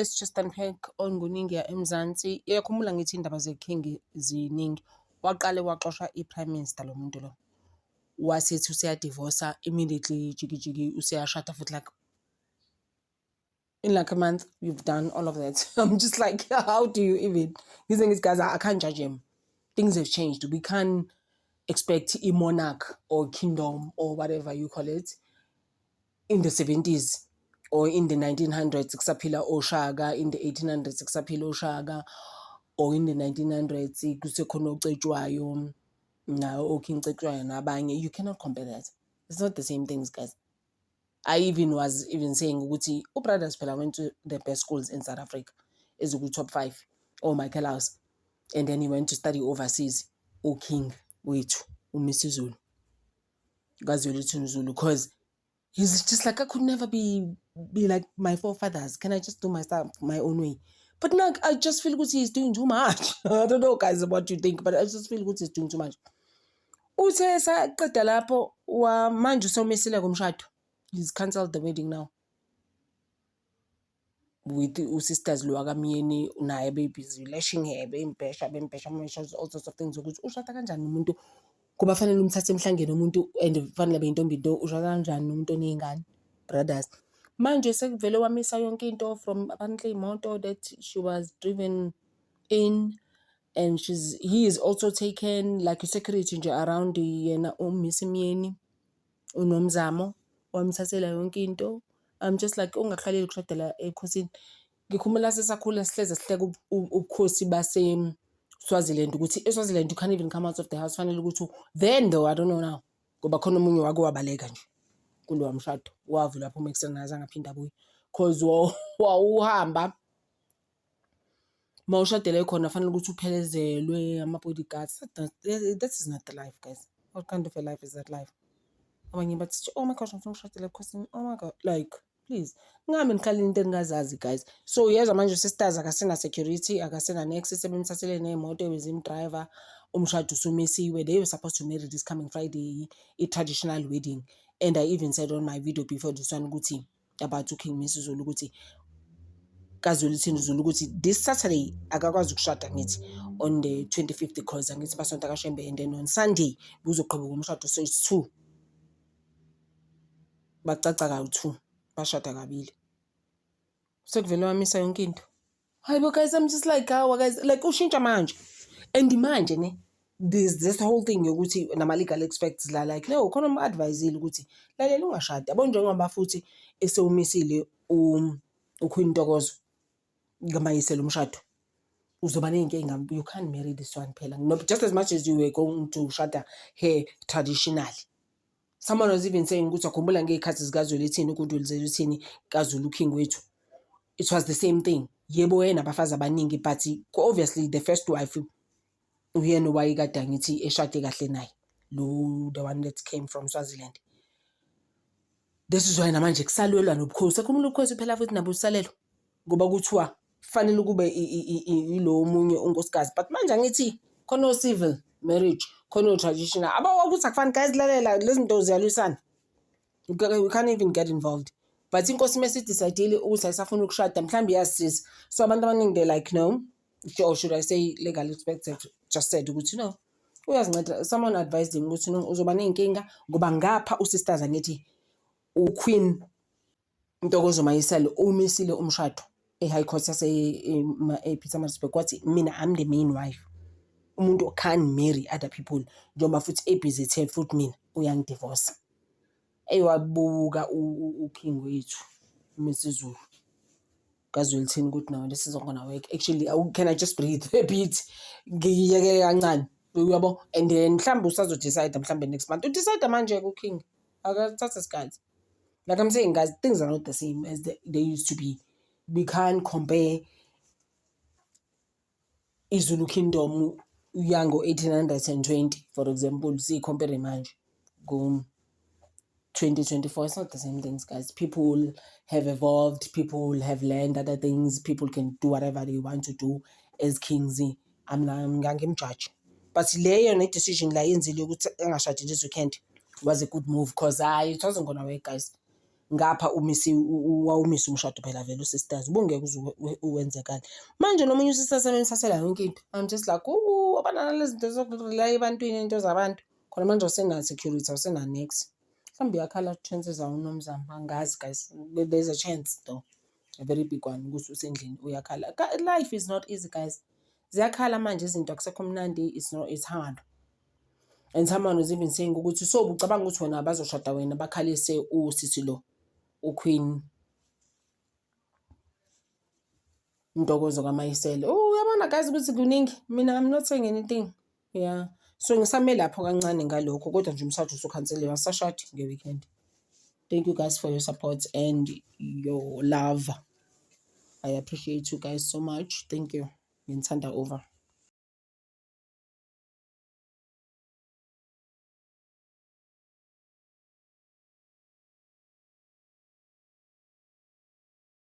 lesi Chester Peck onguningi eMzansi iyakhumbula ngithi indaba ze-King ziningi. Waqale waxoshwa i-Prime Minister lo muntu lo. Wasethi useyadivosa immediately jiki useyashada futhi like in like a month you've done all of that. I'm just like, how do you even? These things, guys, I can't judge him. Things have changed. We can't expect a monarch or kingdom or whatever you call it in the 70s or in the 1900s, kusaphila Oshaga, in the 1800s, kusaphila Oshaga, or in the 1900s, kusekhona uCetshwayo, now oKing Cetshwayo nabanye. You cannot compare that. It's not the same things, guys. I was saying ukuthi uBrothers phela went to the best schools in South Africa, is a top 5, or Michael House, and then he went to study overseas. King wethu uMisuzulu, Gazwelithini Zulu, because he's just like, I could never be like my forefathers. Can I just do my stuff my own way? But now I just feel good he's doing too much. I don't know, guys, what you think, but I just feel good he's doing too much. Uthe saqeda lapho manje usomisile kumshado. He's cancelled the wedding now. With sisters lo akamyeni naye busy lashing hair, bempesha all sorts of things ukuthi ushada kanjani umuntu kuba fanele umthathe emhlangeni umuntu and fanele beyintombi into ushada kanjani umuntu oneyingane brothers. Manje sekuvele wamisa yonke into from apparently imoto that she was driven in, and he is also taken like a security nje around yena uMiss Myeni uNomzamo wamthathela yonke into. I'm just like ungakhaleli ukushadela ekhosini. Ngikhumbula sesakhula sihleze sihleka ubukhosi base Swaziland ukuthi eSwaziland you can't even come out of the house fanele ukuthi then though I don't know now ngoba khona umunye wake wabaleka nje kulowa mshado wavula lapho uMaxson ngaphinda abuye cause wawuhamba mawushadele khona fanele ukuthi uphelezelwe ama-bodyguards. That is not the life, guys. What kind of a life is that life? Abanye bathi oh my gosh ngifuna ukushadela ekhosini. Oh my god, like please ngami ngikhalile into engazazi, guys. So yeza manje sisters akasena security, akasena next sebemthathele nemoto wezim driver, umshado usumisiwe. They were supposed to marry this coming Friday, a traditional wedding, and I even said on my video before this one ukuthi about King Misuzulu ukuthi Gazwelithini Zulu ukuthi this Saturday akakwazi ukushada ngithi on the 25th because ngithi basonto kaShembe, and then on Sunday kuzoqhubeka umshado, so it's 2 bacaca ka2 bashada kabili sekuvele wamisa yonke into. Hayibo guys, I'm just like how guys like ushintsha manje and manje ne this whole thing yokuthi nama legal experts la like no khona advisile ukuthi lalela ungashada yabo njengoba futhi esewumisile uQueen Ntokozo ngamayisela umshado uzoba nenkinga. You can't marry this one phela, no, just as much as you were going to shada here traditionally. Someone was even saying ukuthi akhumbula ngekhathi zikaZwelithini uKudulizwelithini kaZulu King wethu, it was the same thing. Yebo yena abafazi abaningi, but obviously the first wife uyena wayekade ngithi eshade kahle naye lo, the one that came from Swaziland. This is why namanje kusalwelwa nobukhosi. Akhumbula ubukhosi phela futhi nabo usalelo ngoba kuthiwa fanele kube ilo omunye unkosikazi, but manje ngithi khona civil marriage khona traditional abawakuthi akufani guys, lalela lezi zinto ziyalwisana. We can't even get involved. But inkosi mase decidile ukuthi ayisafuna ukushada mhlambi yasisiza, so abantu abaningi they like no, or should I say legal experts just said ukuthi no, uyazinceda. Someone advised him ukuthi no, uzoba nenkinga ngoba ngapha usisters angithi uQueen Ntokozo Mayisela umisile umshado eHigh Court ePietermaritzburg kwathi mina I'm the main wife. Umuntu can marry other people njengoba futhi ebusy the futhi mina uyangidivorce. Eyiwabuka uKing wethu uMisuzulu kaZwelithini ukuthi now this isn't gonna work. Actually, can I just breathe a bit? Ngiyeke kancane uyabo, and then mhlambe usazo decide mhlambe next month decide manje uKing akathatha isikhathi. Like I'm saying, guys, things are not the same as they used to be. We can't compare iZulu Kingdom yango 1820, for example, see compare manje go 2024. It's not the same things, guys. People have evolved, people have learned other things, people can do whatever they want to do as kings. I'm judge. But leyo ne decision la yenzile ukuthi angashadi this weekend was a good move because it wasn't gonna work, guys. ngapha wawumisa umshado phela vele usisters ubungeke uze uwenzekani manje nomunye usisters emthathela yonke into. I'm just like abana lezi zinto zokudlula ebantwini into zabantu khona manje awusena security awusena next mhlawumbe uyakhala chances zawo unomzamo angazi guys there's a chance though a very big one ukuthi usendlini uyakhala. Life is not easy guys, ziyakhala manje izinto akusekho mnandi, it's hard. And someone was even saying ukuthi so ucabanga ukuthi wena abazoshada wena bakhalise usisi lo uQueen Ntokozo kaMayisela. Uyabona guys ukuthi kuningi, mina I'm not saying anything. Yeah, so ngisame lapho kancane ngalokho kodwa nje umshado usukhanseliwe asashadi ngeweekend. Thank you guys for your support and your love. I appreciate you guys so much. Thank you. Ngithanda over.